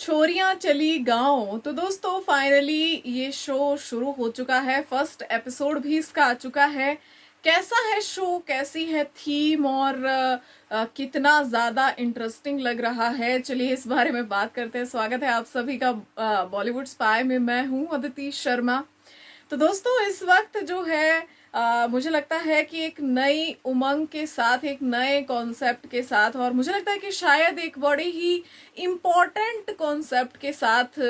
छोरियां चली गांव। तो दोस्तों फाइनली ये शो शुरू हो चुका है। फर्स्ट एपिसोड भी इसका आ चुका है। कैसा है शो, कैसी है थीम और कितना ज्यादा इंटरेस्टिंग लग रहा है, चलिए इस बारे में बात करते हैं। स्वागत है आप सभी का बॉलीवुड स्पाई में। मैं हूं अदिति शर्मा। तो दोस्तों इस वक्त जो है मुझे लगता है कि एक नई उमंग के साथ, एक नए कॉन्सेप्ट के साथ, और मुझे लगता है कि शायद एक बड़ी ही इम्पोर्टेंट कॉन्सेप्ट के साथ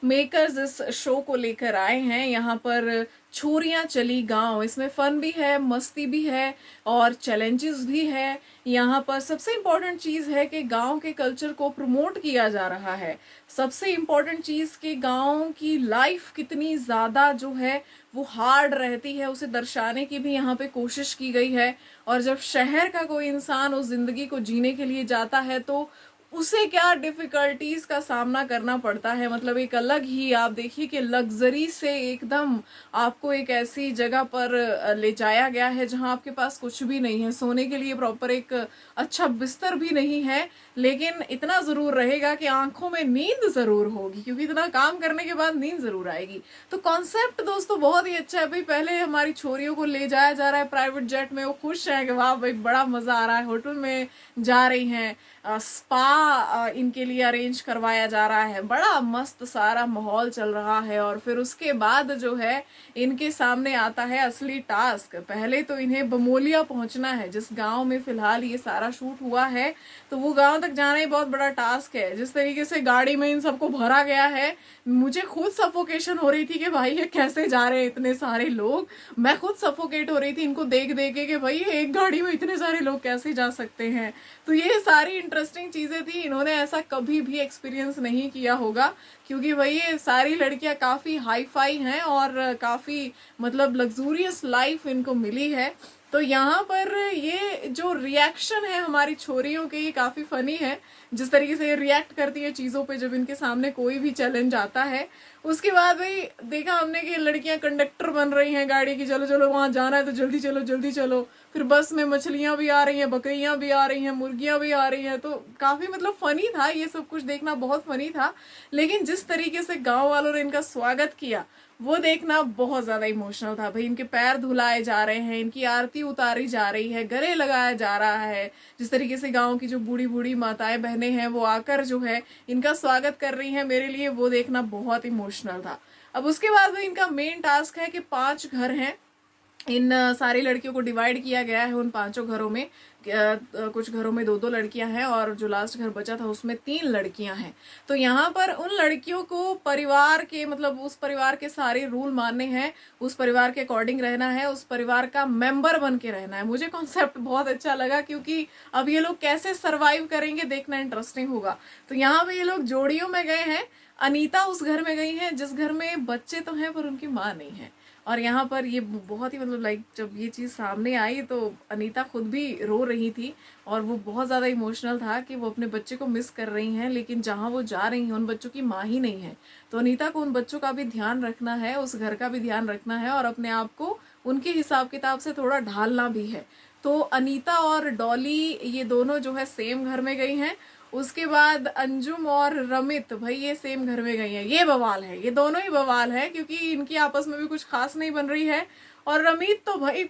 मेकर्स इस शो को लेकर आए हैं। यहाँ पर छोरियां चली गांव, इसमें फन भी है, मस्ती भी है और चैलेंजेस भी है। यहाँ पर सबसे इम्पोर्टेंट चीज है कि गांव के कल्चर को प्रमोट किया जा रहा है। सबसे इम्पोर्टेंट चीज कि गांव की लाइफ कितनी ज्यादा जो है वो हार्ड रहती है, उसे दर्शाने की भी यहाँ पे कोशिश की गई है। और जब शहर का कोई इंसान उस जिंदगी को जीने के लिए जाता है तो उसे क्या डिफिकल्टीज का सामना करना पड़ता है। मतलब एक अलग ही, आप देखिए कि लग्जरी से एकदम आपको एक ऐसी जगह पर ले जाया गया है जहां आपके पास कुछ भी नहीं है, सोने के लिए प्रॉपर एक अच्छा बिस्तर भी नहीं है, लेकिन इतना जरूर रहेगा कि आंखों में नींद जरूर होगी, क्योंकि इतना काम करने के बाद नींद जरूर आएगी। तो कॉन्सेप्ट दोस्तों बहुत ही अच्छा है। भाई पहले हमारी छोरियों को ले जाया जा रहा है प्राइवेट जेट में, वो खुश है कि वाह भाई बड़ा मजा आ रहा है, होटल में जा रही हैं, स्पा इनके लिए अरेंज करवाया जा रहा है, बड़ा मस्त सारा माहौल चल रहा है। और फिर उसके बाद जो है इनके सामने आता है असली टास्क। पहले तो इन्हें बमोलिया पहुंचना है, जिस गांव में फिलहाल ये सारा शूट हुआ है, तो वो गांव तक जाना ही बहुत बड़ा टास्क है। जिस तरीके से गाड़ी में इन सबको भरा गया है, मुझे खुद सफोकेशन हो रही थी कि भाई ये कैसे जा रहे हैं इतने सारे लोग। मैं खुद सफोकेट हो रही थी इनको देख देख के कि भाई एक गाड़ी में इतने सारे लोग कैसे जा सकते हैं। तो ये सारी इंटरेस्टिंग चीजें थी, इन्होंने ऐसा कभी भी एक्सपीरियंस नहीं किया होगा, क्योंकि भाई ये सारी लड़कियां काफी हाई फाई हैं और काफी मतलब लग्जूरियस लाइफ इनको मिली है। तो यहाँ पर ये जो रिएक्शन है हमारी छोरियों के, ये काफी फनी है। जिस तरीके से ये रिएक्ट करती है चीजों पे जब इनके सामने कोई भी चैलेंज आता है। उसके बाद भाई देखा हमने कि लड़कियां कंडक्टर बन रही हैं गाड़ी की, चलो चलो वहां जाना है तो जल्दी चलो जल्दी चलो। फिर बस में मछलियां भी आ रही हैं, बकरियां भी आ रही हैं, मुर्गियां भी आ रही हैं। तो काफी मतलब फनी था, ये सब कुछ देखना बहुत फनी था। लेकिन जिस तरीके से गांव वालों ने इनका स्वागत किया वो देखना बहुत ज्यादा इमोशनल था। भाई इनके पैर धुलाए जा रहे हैं, इनकी आरती उतारी जा रही है, गले लगाया जा रहा है। जिस तरीके से गांव की जो बूढ़ी बूढ़ी माताएं बहनें हैं वो आकर जो है इनका स्वागत कर रही हैं, मेरे लिए वो देखना बहुत इमोशनल था। अब उसके बाद में इनका मेन टास्क है कि 5 घर हैं, इन सारी लड़कियों को डिवाइड किया गया है उन 5 घरों में। कुछ घरों में 2-2 लड़कियां हैं और जो लास्ट घर बचा था उसमें 3 लड़कियां हैं। तो यहाँ पर उन लड़कियों को परिवार के, मतलब उस परिवार के सारे रूल मानने हैं, उस परिवार के अकॉर्डिंग रहना है, उस परिवार का मेंबर बन के रहना है। मुझे कॉन्सेप्ट बहुत अच्छा लगा, क्योंकि अब ये लोग कैसे सरवाइव करेंगे देखना इंटरेस्टिंग होगा। तो यहाँ पे ये लोग जोड़ियों में गए हैं। अनीता उस घर में गई है जिस घर में बच्चे तो हैं पर उनकी माँ नहीं है। और यहाँ पर ये बहुत ही मतलब लाइक जब ये चीज़ सामने आई तो अनीता खुद भी रो रही थी और वो बहुत ज़्यादा इमोशनल था कि वो अपने बच्चे को मिस कर रही हैं, लेकिन जहाँ वो जा रही हैं उन बच्चों की माँ ही नहीं है। तो अनीता को उन बच्चों का भी ध्यान रखना है, उस घर का भी ध्यान रखना है और अपने आप को उनके हिसाब किताब से थोड़ा ढालना भी है। तो अनीता और डॉली ये दोनों जो है सेम घर में गई हैं। उसके बाद अंजुम और रमित भाई ये सेम घर में गई हैं। ये बवाल है, ये दोनों ही बवाल है, क्योंकि इनकी आपस में भी कुछ खास नहीं बन रही है। और रमित तो भाई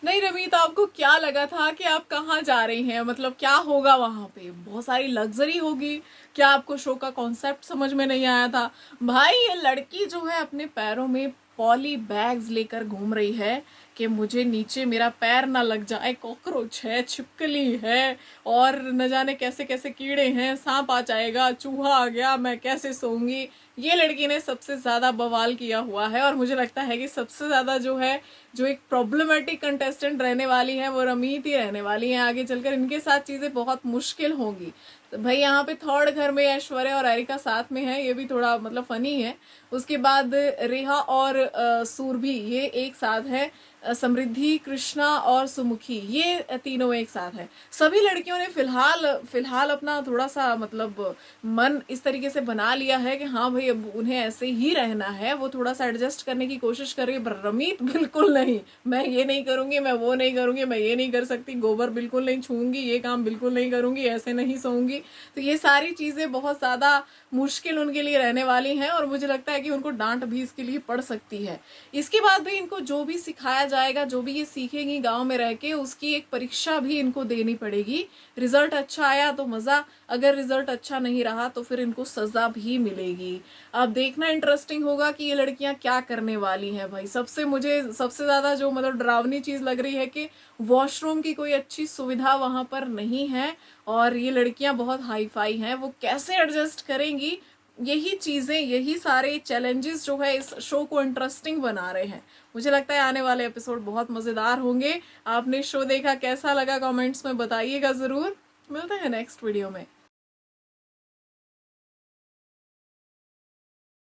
नहीं, रमित आपको क्या लगा था कि आप कहाँ जा रही हैं, मतलब क्या होगा वहां पे, बहुत सारी लग्जरी होगी क्या? आपको शो का कॉन्सेप्ट समझ में नहीं आया था? भाई ये लड़की जो है अपने पैरों में पॉली बैग्स लेकर घूम रही है कि मुझे नीचे मेरा पैर ना लग जाए, कॉकरोच है, छिपकली है और न जाने कैसे कैसे कीड़े हैं, सांप आ जाएगा, चूहा आ गया, मैं कैसे सोऊंगी। ये लड़की ने सबसे ज्यादा बवाल किया हुआ है और मुझे लगता है कि सबसे ज्यादा जो है, जो एक प्रॉब्लमेटिक कंटेस्टेंट रहने वाली है वो रमीत ही रहने वाली है। आगे चलकर इनके साथ चीजें बहुत मुश्किल होंगी। तो भाई यहाँ पे 3rd घर में ऐश्वर्या और एरिका साथ में है, ये भी थोड़ा मतलब फनी है। उसके बाद रेहा और सूरभि ये एक साथ है। समृद्धि, कृष्णा और सुमुखी ये तीनों एक साथ है। सभी लड़कियों ने फिलहाल फिलहाल अपना थोड़ा सा मतलब मन इस तरीके से बना लिया है कि हाँ भाई अब उन्हें ऐसे ही रहना है। वो थोड़ा सा एडजस्ट करने की कोशिश कर रही है, पर रमीत बिल्कुल नहीं, मैं ये नहीं करूंगी, मैं वो नहीं करूंगी, मैं ये नहीं कर सकती, गोबर बिल्कुल नहीं छूंगी, ये काम बिल्कुल नहीं करूंगी, ऐसे नहीं सोऊंगी। तो ये सारी चीजें बहुत ज्यादा मुश्किल उनके लिए रहने वाली हैं और मुझे लगता है कि उनको डांट भी इसके लिए पड़ सकती है। इसके बाद भी इनको जो भी सिखाया जाएगा, जो भी ये सीखेंगी गांव में रह के, उसकी एक परीक्षा भी इनको देनी पड़ेगी। रिजल्ट अच्छा आया तो मज़ा, अगर रिजल्ट अच्छा नहीं रहा तो फिर इनको सज़ा भी मिलेगी। अब देखना इंटरेस्टिंग होगा कि ये लड़कियां क्या करने वाली हैं भाई। मुझे सबसे ज़्यादा जो मतलब डरावनी चीज़ लग रही है कि वॉशरूम की कोई अच्छी सुविधा वहां पर नहीं है और ये लड़कियां बहुत हाई फाई हैं, वो कैसे एडजस्ट करेंगी। यही चीज़ें, यही सारे चैलेंजेस जो है इस शो को इंटरेस्टिंग बना रहे हैं। मुझे लगता है आने वाले एपिसोड बहुत मज़ेदार होंगे। आपने शो देखा, कैसा लगा कमेंट्स में बताइएगा ज़रूर। मिलते हैं नेक्स्ट वीडियो में।